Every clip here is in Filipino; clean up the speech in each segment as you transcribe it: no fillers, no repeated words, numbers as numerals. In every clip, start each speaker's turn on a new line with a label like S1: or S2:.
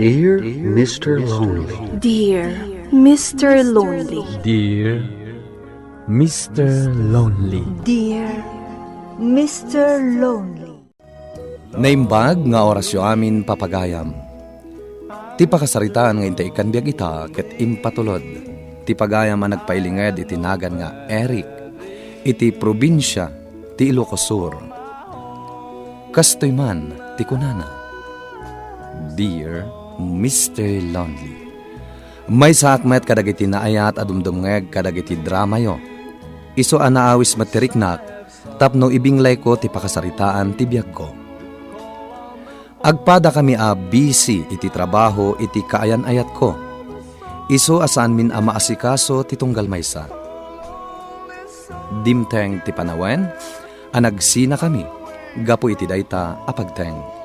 S1: Dear Mr. Lonely.
S2: Dear Mr. Lonely.
S3: Dear Mr. Lonely.
S2: Dear Mr. Lonely.
S4: Naimbag nga orasyo amin papagayam. Ti pakasaritaan nga intay ikan biag ita ket impatulod. Ti pagayam ang nagpailinged itinagan nga Eric. Iti probinsya ti Ilocos Sur. Kastoy man ti kunana. Dear Mr. Lonely. May sakmet kadagiti naayat adumdumngeg kadagiti drama yo. Iso anaawis matiriknak tapno ibinglay ko ti pakasaritaan ti biag ko. Agpada kami busy iti trabaho iti kaayan-ayat ko. Iso asan min maasikaso ti tunggal maysa. Dimteng ti panawen, anagsina kami, gapo iti dayta apagteng.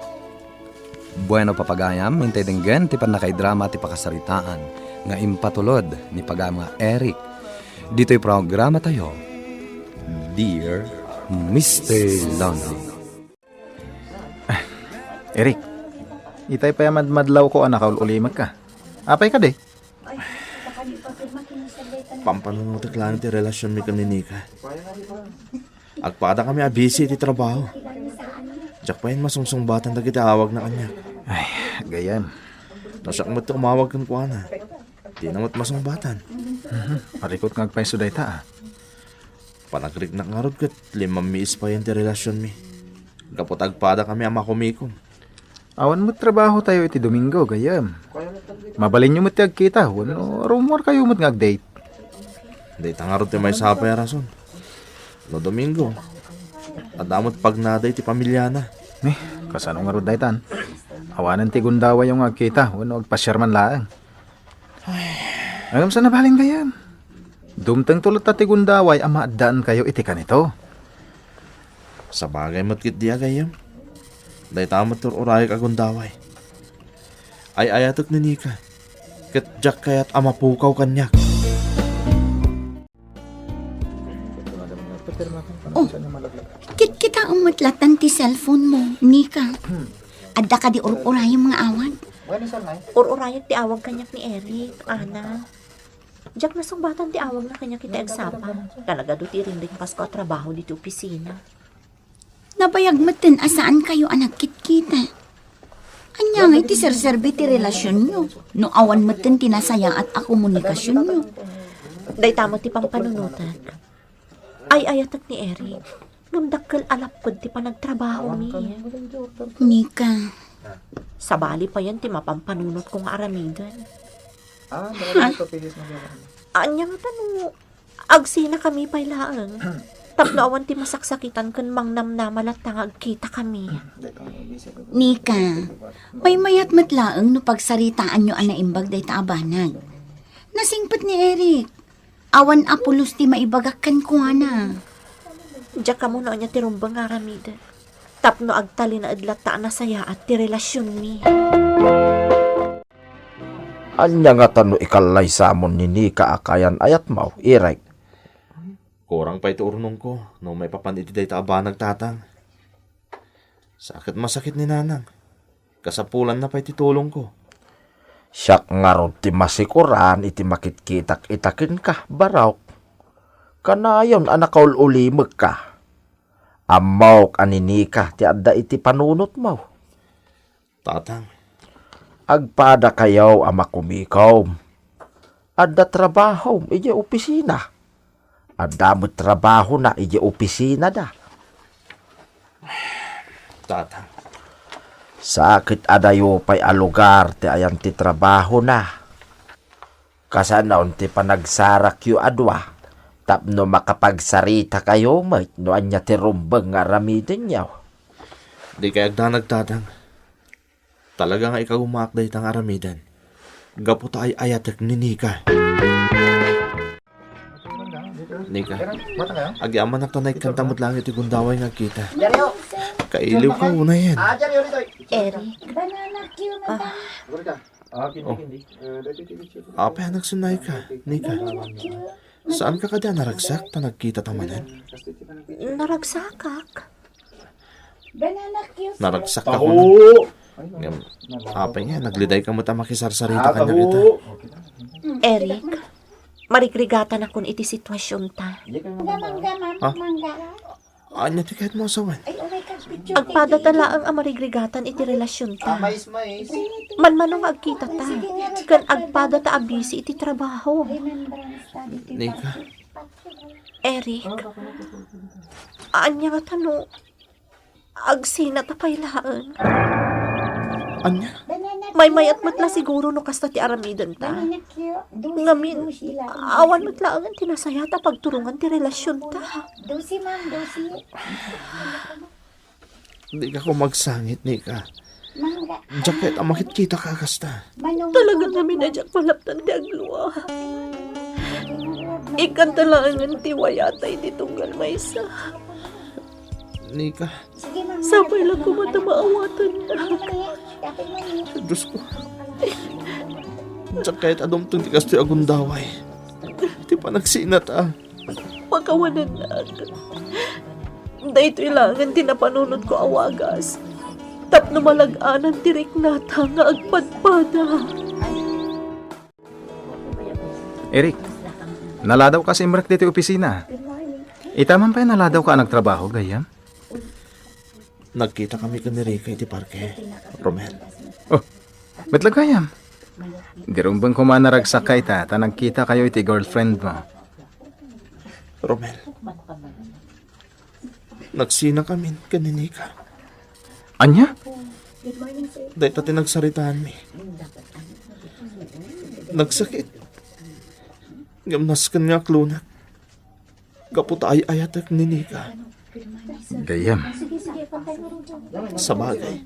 S4: Bueno papagayam, hintay denggen ti panakaidrama ti pakasaritaan nga impatulod ni pagam nga Eric. Dito'y programa tayo, Dear Mr. Lonely.
S5: Eric, itay pa madlaw ko anak ulimag ka. Apay ka de?
S6: Pampanunutik lang ti relasyon mi kami ni Nika. Agpada kami busy ti trabaho. Diyak pa yung masungsung-batan na kita awag na kanya.
S5: Ay, gayan.
S6: Nasyak mo ito umawag kan kuha na. Di namat masung-batan.
S5: Parikot nga agpay suday ta
S6: Panagrig na nga rod kat 5 miis pa yung ti relasyon mi. Kapot agpada kami ama kumikom.
S5: Awan mo trabaho tayo iti Domingo, gayam. Mabalin nyo mo ti agkita, wano rumor kayo mo't nga date.
S6: Di nga rod ti may sapay rason. No Domingo. Adamot pag naday ti pamilya na.
S5: Kasano nga rod daytan? Awanan ti gundawa yung agkita, wano agpasyarman laang. Agam sa nabalin gayam. Dumteng tulot ta ti gundaway, amaadaan kayo iti kanito.
S6: Sa bagay matkit diya gayam. Day tamat tur uray kagundaway. Ay ayatok ni Nika. Ket jak kayat amapukaw kanyak.
S7: Oh, kita umatlatan ti cellphone mo, Nika. Adda ka di uray yung mga awan.
S8: Ururayag ti awag kanyak ni Eric, Ana. Diyak na batan ti awag na kanyak kita eksapa. Talaga do ti rindig Pasko at trabaho dito opisina.
S7: Nabayag matin asaan kayo anak kita. Anya nga iti serserbi ti relasyon nyo. No awan matin tinasaya at akomunikasyon nyo.
S8: Day tamo ti pampanunutan. Ay ayatak ni Eric. Ngamdakkel alapod ti panagtrabaho mi.
S7: Nika.
S8: Sa bali pa yan ti mapampanunot kong aramidan. Anya nga tano, agsina kami pa'y laang. Tapno awan ti masaksakitan kun mangnam na malatang agkita kami.
S7: Nika, may mayat matlaang no pagsaritaan nyo anaimbag day taabanag. Nasingpat ni Eric. Awan apulos ti maibagakkan ko na.
S8: Diyak ka muna niya ti rumbang aramidan. Tapno agtali na adlata na saya at ti relasyon mi.
S9: Anya nga tano ikalay sa amon ni Nika akayan ayat mau, Eric.
S6: Kurang pa ito urnong ko. No may papaniti day taaba nagtatang. Sakit masakit ni nanang. Kasapulan na pa iti tulong ko.
S9: Siyak nga rod ti masikuran iti makitkitak itakin ka, baraw. Kanayon anakaul ulimag ka. Amawk aninika ti adda iti panunot mo.
S6: Tatang.
S9: Agpada kayaw ama kumikaw. Adda trabaho, iji opisina. Adda mo trabaho na, iji opisina da.
S6: Tatang.
S9: Sakit adayo pa'y alugar ti ayan ti trabaho na. Kasanaon ti panagsarak yu adwa. Tapno makapagsarita kayo may no anya ti rumbang nga ramidin yaw.
S6: Di kaya agda nagtatang. Talaga nga ikaw umakday tang aramidan. Gapo ta ay ayatek ni Nika. Nika, agyaman nagtanay kantamot lang iti gundaway nga kita. Kailiw ka una yan.
S8: Eric.
S6: Apa nagsunay ka, Nika? Saan ka kada naragsak ta nagkita tamanan?
S8: Naragsakak.
S6: Naragsak ako na. Ngam, apay nga, nagliday ka mo ta makisarsarita kanya kita.
S8: Eric, marigrigatan akong iti sitwasyon ta.
S6: Anya ti kahit mo asawan.
S8: Agpada talaang ang marigrigatan iti relasyon ta. Manmanong agkita ta. Kan agpada ta abisi iti trabaho.
S6: Nika,
S8: Eric, anya nga tano, agsina ta pailaan.
S6: anya?
S8: May mayat matla siguro no kasta ti aramidan ta. Ngamin, awan matla ang tinasaya ta pagturungan ti relasyon ta.
S6: Di ka ko magsangit, Nika. Jacket, ang makikita ka kasta.
S8: Talagang namin na dyan malaptan ti agluwa. Ikan talangan ti wayatay ti tunggal maysa.
S6: Nika,
S8: Sabay lang ko matamaawatan na.
S6: Diyos ko. Jacket, adom tong tikas ti agundaway. Di pa nagsinat
S8: Pagkawanan na agad. Dahito ilangan tinapanunod ko awagas. Tapno malaganan tirik nata nga agpadpada.
S5: Eric, naladaw ka sa imrak dito opisina. Itaman pa yung naladaw ka nagtrabaho, gayam?
S6: Nagkita kami ka ni Rica iti parke, Romel.
S5: Oh, ba't lagayam? Di rin bang kumanaragsak kay ta, nagkita kayo iti girlfriend mo.
S6: Romel, nagsina kami kaninika.
S5: Anya?
S6: Dahil tati nagsaritaan mi. Nagsakit. Gamnas ka niya klunat. Kaputa ay ayatak ni Nika.
S5: Gayam.
S6: Sa bagay.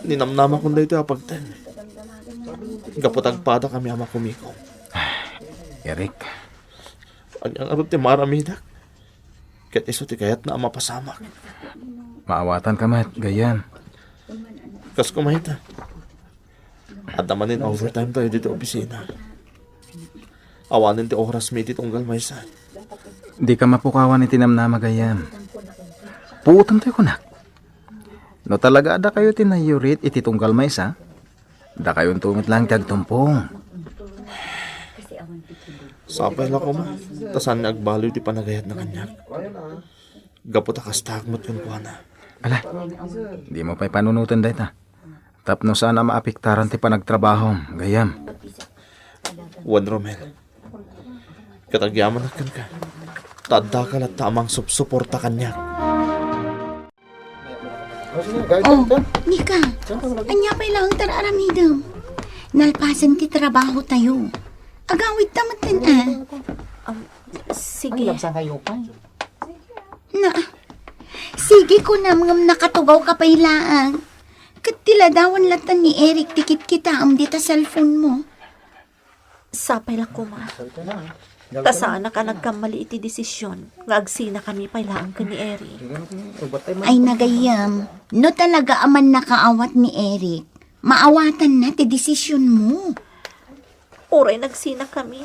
S6: Ninamnama kong dahito apagtan. Kaputagpada kami ama kumiko.
S5: Eric,
S6: Anyang arot ti maramidak. Ket iso ti kayat na ama pasamak.
S5: maawatan ka mat, gayam.
S6: Kas kumahita. At namanin overtime tayo dito opisina. Awanin ti oras mi iti tunggal maysa.
S5: Di ka mapukawan iti namnama, gayam. Puutam tayo kunak. No talaga ada kayo tinayurit iti tunggal maysa, da kayong tumit lang tagtumpong.
S6: Sapay lang ko ma. Tasan niya agbaloy ti panagayat na kanyak. Gaputa kastagmat yung kuwana.
S5: Ala, di mo pa'y panunutan dahi ta. Tapno sana maapiktaran ti panagtrabaho, gayam.
S6: Juan Romel. Katagyaman na kan ka. Tadda ka na tamang suporta kanyak.
S7: Oh, Nika, anya pa ilang tararamidam. Nalpasan ti trabaho tayo. Agawid tamat din
S8: Sige.
S7: Na, sige ko na mga nakatugaw ka pa ilaan. Katila dawan latan ni Eric tikit kita am dita cellphone mo.
S8: Sapay lang ko ma. Tasana ka nagkamali iti desisyon. Ngagsina kami pailaan ka ni Eric.
S7: Ay nagayam, no talaga aman nakaawat ni Eric. Maawatan na ti desisyon mo.
S8: Oray nagsina kami.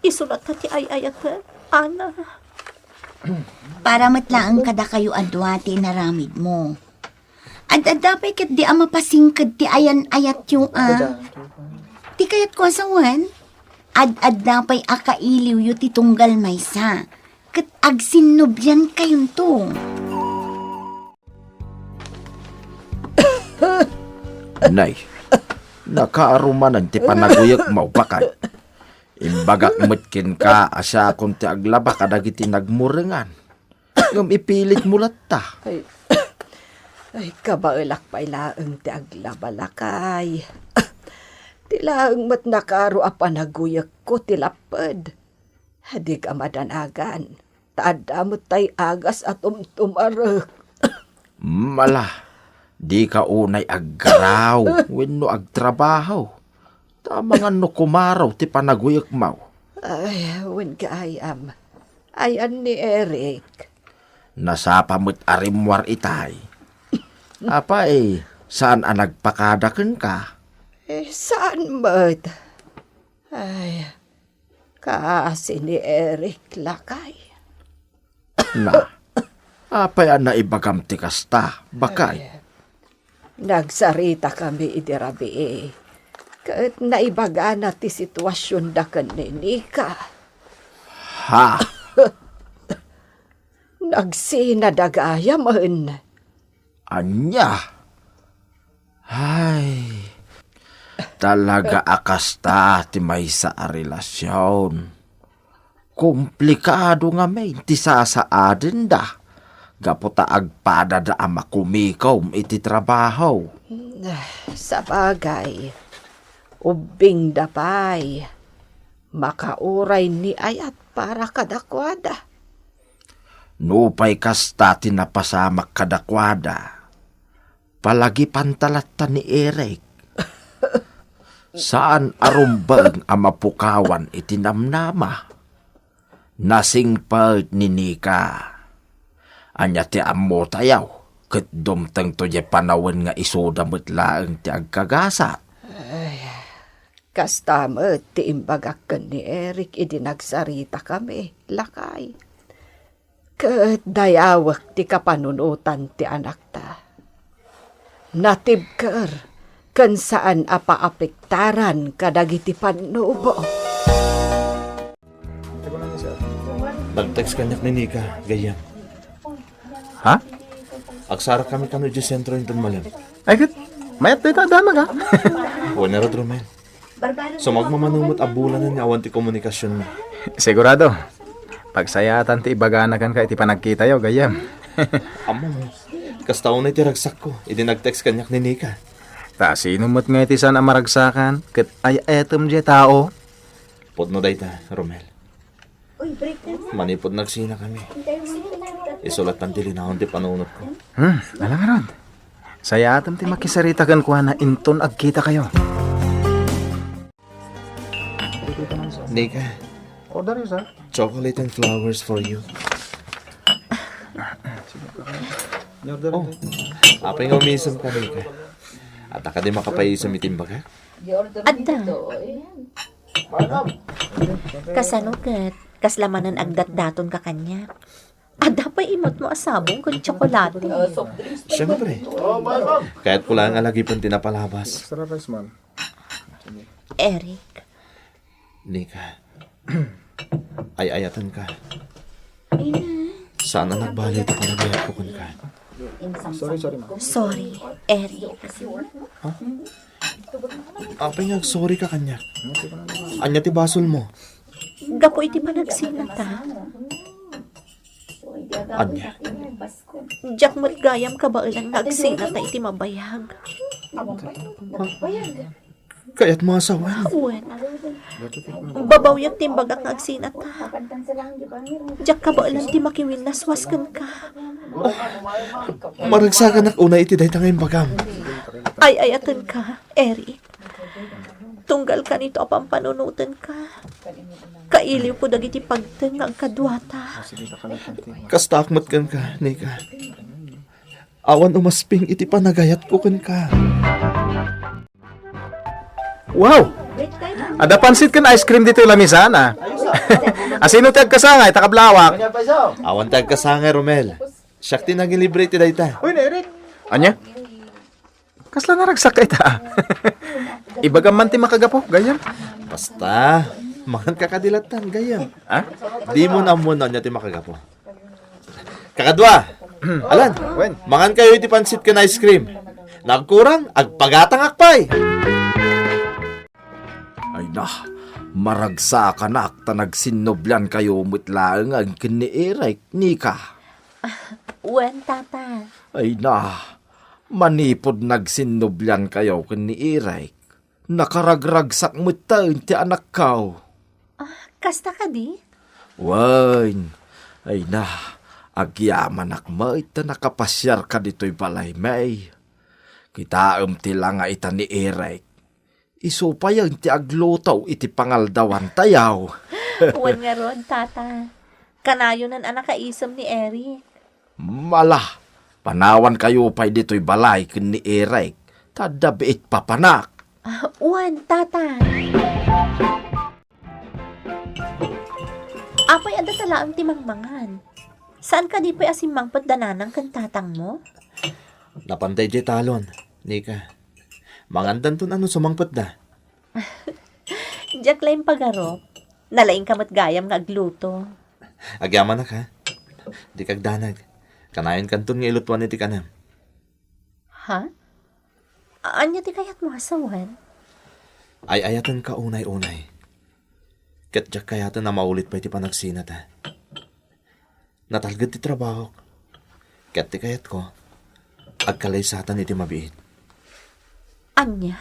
S8: Isulat na ti ay-ayatan. Ana.
S7: Para matlaang kada kayo adwati naramid mo. Adadapay kat di ama pasingkad ti ayan-ayat yung Ti kayat ko asawan. Ad-adapay akailiw yu ti tunggal maysa. Kat agsinubyan kayon to.
S9: Nay, nakaarumanan ti panaguyak mau bakay. Imbagak mutkin ka asya kung ti aglaba kadagiti nagmurengan. Ngam ipilit mulat ta.
S10: Ay, kabaelak pa ilaang ti aglabalakay. Tilaang mat nakaro a panaguyak ko tilapad. Hadi ka madanagan. Taadamot tay agas at tumarek.
S9: Mala, di ka unay aggaraw, wenno agtrabaho. Tamangan no kumaraw ti panaguyak mau.
S10: Ay, wen ka ayam. Ayan ni Eric.
S9: Nasapamot arimwar itay. Apa saan ang nagpakadakan ka?
S10: Saan mat? Ay, kasi ni Eric lakay.
S9: Na, apa yan na ibagam ti kasta, bakay?
S10: Nagsarita kami idirabi Kat naibaga na ti sitwasyon da kan ni Nika.
S9: Ha?
S10: Nagsinadagaya man.
S9: Anya? Ay, talaga akasta ti may sa relasyon. Komplikado nga may ti sasaadin da. Gaputa agpada da ama kumikom iti trabaho.
S10: Sa bagay, ubing dapay, makauray ni ayat para kadakwada.
S9: Nupay kasta tinapasamak kadakwada. Palagi pantalatan ni Eric. Saan arumbang amapukawan itinamnama? Nasingpag ni Nika. Anya ti ammo tayaw, ket dumteng to je panawen nga isoda metlaeng ti agkagasa.
S10: Kastamet ti imbagaken ni Eric idinagsarita kami, lakay. Ket dayawak ti kapanunutan ti anak ta. Natibker, ken saan apaapektaran kadagiti panubo.
S6: Nag-text kanyak ni Nika, gayam.
S5: Ha?
S6: Agsara kami kano di sentro yung malam.
S5: Ay, kat, mayat na ito damag ha?
S6: Wala na Romel. So magmamanumot abulan na ni awan ti komunikasyon mo.
S5: Sigurado. Pagsayatan ti ibaganakan ka iti panagkita yo, gayam.
S6: Amo mo. Kastaon na iti ragsak ko. Idi nag-text kanyak ni Nika.
S5: Ta, sino mo't nga iti sana maragsakan? Kat ay etom je tao.
S6: Podno day ta, Romel. Manipod nagsina kami. Isulat ang tilinahon ti panunot ko.
S5: Alam nga ron. Sayatam ti makisaritakan ko na inton agkita kayo.
S6: Nika,
S5: Order yun, sir.
S6: chocolate and flowers for you. Oh, apay nga umisam ka, Nika. At ka di makapaisam itimba ka?
S8: Adda. Kasanugat, kaslamanan agdat-daton ka kanya. Adda pa imot mo asabong kung tsokolate.
S6: Siyempre. Kahit pula ang alagipan tinapalabas.
S8: Eric,
S6: Nika, ay ayatan ka. Sana nagbalita ka na gayat ko kun ka.
S8: sorry, Eric.
S6: Apay nga, sorry ka kanya. Anya ti basol mo.
S8: Gapo iti panagsinata.
S6: Anya.
S8: Diyak mo't gayam ka ba ilang nagsinata iti mabayag.
S6: Kaya't masawan.
S8: Uwen. Babawyag timbagak nagsinata. Diyak ka ba ilang ti makiwin naswaskan ka.
S6: Maragsakan ak una iti day tangayong bagam.
S8: Ay ayatan ka, Eric. Tunggal ka nito apang panunutan ka. Kailiw po dagiti pagteng ng kadwata.
S6: Kastakmat kan ka, Nika. Awan umasping iti panagayat ko kan ka.
S5: Wow! Ada pansit kan ice cream dito yung lamisan, ah. Asino tag kasangay, takablawak.
S6: Awan tag kasangay, Romel. Siyak tinaging libre iti day ta.
S5: Uy, na Eric. Anya? Kasla naragsak ka ita, ah. Ibagam man ti makagapo, gayam.
S6: Basta, mangan kakadilatan, gayam.
S5: Ha?
S6: Di mo na muna niya ti makagapo. Kakadwa! Alan,
S5: Wen.
S6: mangan kayo iti pansit ka na ice cream. Nagkurang, agpagatang akpay.
S9: Ay na, maragsakan akta nagsinoblan kayo mitlaeng ang kini Eric, Nika.
S8: Uwen, tata.
S9: Ay na, manipod nagsinoblan kayo kini Eric. Nakaragragsak mo taon ti anak kao.
S8: Kasta ka di?
S9: Wan, ay na, agyaman akma ita nakapasyar ka dito'y balay may. Kitaam ti lang nga ita ni Eric. Isupayang ti aglotaw iti pangaldawan tayaw.
S8: Uwen nga ron, tata. Kanayo nan anak kaisam ni Eric.
S9: Mala, panawan kayo pa'y dito'y balay kin ni Eric. Tadabiit papanak.
S8: Uwan, tata. Apay ada talaang timangmangan. Saan ka di pa'y asimang paddananang kan tatang mo?
S6: Napantay di talon. Nika, mangandan to ano sumangpot da.
S8: Diyak laing pagarop. Nalaing kamat gayam nga agluto.
S6: Agyaman na ka. Di kagdanag. Kanayon kanton nga ilutwan iti kanam.
S8: Ha? Anya ti kayat mo asawan?
S6: Ay ayatan ka unay-unay. Ket jak kayatan na maulit pa iti panagsinat ha. Natalgad ti trabaho. Ket ti kayat ko. Agkalaysatan iti mabiit.
S8: Anya?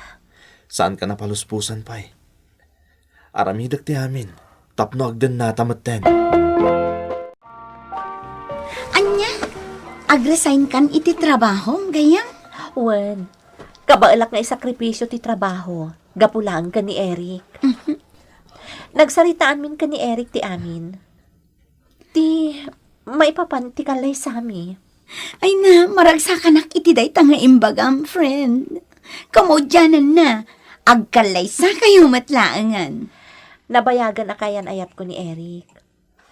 S6: Saan ka napaluspusan pa eh? Aramidak ti amin. Tapno agdan na tamaten.
S7: Anya, agresign kan iti trabaho, gayam?
S8: Wen, kabaalak nga isakripisyo ti trabaho. Gapulaan ka ni Eric. Nagsaritaan min ka ni Eric ti amin. Ti, maipapan ti kalay sa amin.
S7: Ay na, maragsakan iti day tanga imbagam, friend. Kamodyanan na, agkalay sa kayo matlaangan.
S8: Nabayagan na kayan ayat ko ni Eric.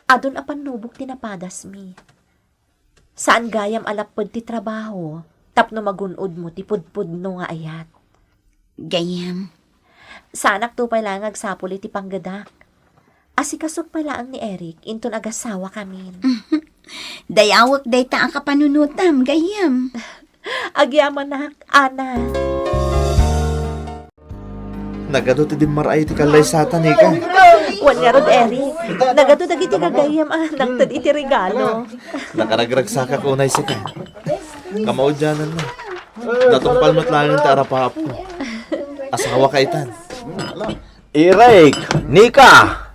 S8: Adon apan nubok tinapadas mi. Saan gayam alapod ti trabaho, tapno magunod mo ti pudpudno nga ayat.
S7: Gayam.
S8: Saanak to pala agsapuli ti panggadak. Asikasok pala ang ni Eric, inton agasawa kamin.
S7: Dayawak day ta ang kapanunutam, gayam.
S8: Agyaman na, Ana.
S6: Nagado ti dimmaray ti kalaysatan ika.
S8: Wan nga rod, Eric. Nagado dagiti kagayam nagtad iti regalo.
S6: Nakaragragsa ka kunay si ka. Kamaudyanan na. Natumpal mo't lang yung tarapahap ko. Asawa ka itan.
S9: Eric, Nika,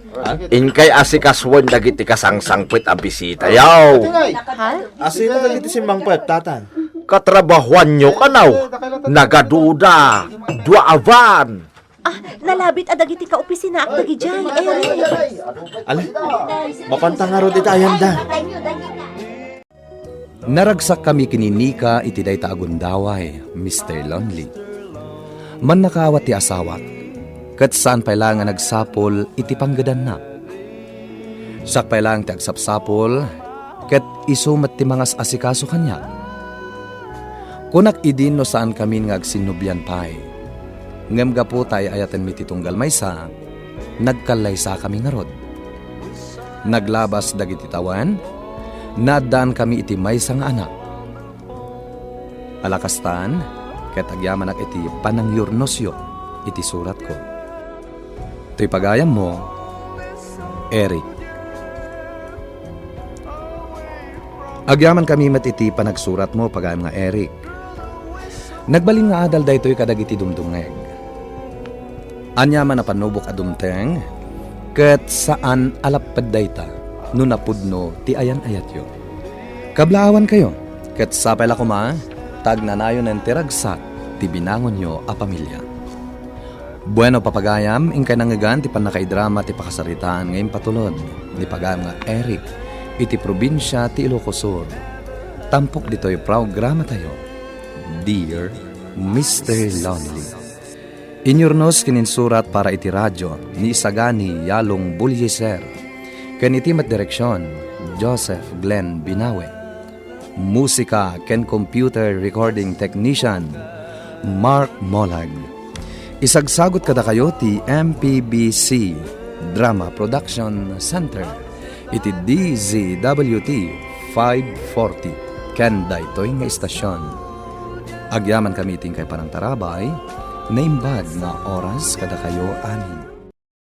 S9: inkay asikaswan dagiti kasangsangpit a bisita yaw.
S8: Ha?
S6: Asino dagiti si Mang Pep, tatan?
S9: Katrabahuan nyo kanaw. Nagaduda, duavan.
S8: Nalabit adagiti ka opisina ak dagi jay, Eric.
S6: Ala, mapantangaro iti ayanda.
S4: Naragsak kami kini Nika iti dayta agundaway, Mr. Lonely. Man nakawat ti asawat, kat saan pa lang nga nagsapol iti panggadan na. Sak pa lang ti agsapsapol, kat isumat ti mangas asikaso kanya. Kunak idin no saan kami nga agsinubyan pa'y. Ngem gapo tayo ayatan mi titunggal maysa, nagkalaysa kami nga rod. Naglabas dagiti tawan, nadaan kami iti maysa nga anak. Alakastan, ket agyamanak iti panangyurnosyo iti surat ko. To'y pagayam mo, Eric. Agyaman kami mat iti panagsurat mo pagayam nga Eric. Nagbaling nga adal daytoy kadagiti dumdungeg. Anyaman na panubok adumteng, ket saan alapad dayta, no napudno ti ayan-ayat yo. Kablaawan kayo, ket sapay la kuma, tagnanayon ng tiragsak, ti binangon nyo a pamilya. Bueno papagayam, ingkay nangagan ti panakaidrama ti pakasaritaan ngayon patulod, ni pagayam nga Eric, iti probinsya ti Ilocos Sur. Tampok dito'y programa tayo, Dear Mr. Lonely. Inyurnos kininsurat para iti radyo ni Isagani Yalong Bulyeser. Ken iti mat direksyon, Joseph Glenn Binawe. Musika ken computer recording technician, Mark Molag. Isagsagot kada kayo ti MPBC Drama Production Center. Iti DZWT 540. Ken daytoy nga istasyon. Agyaman kami iting kay parang tarabay, naimbag nga oras kada kayo anin.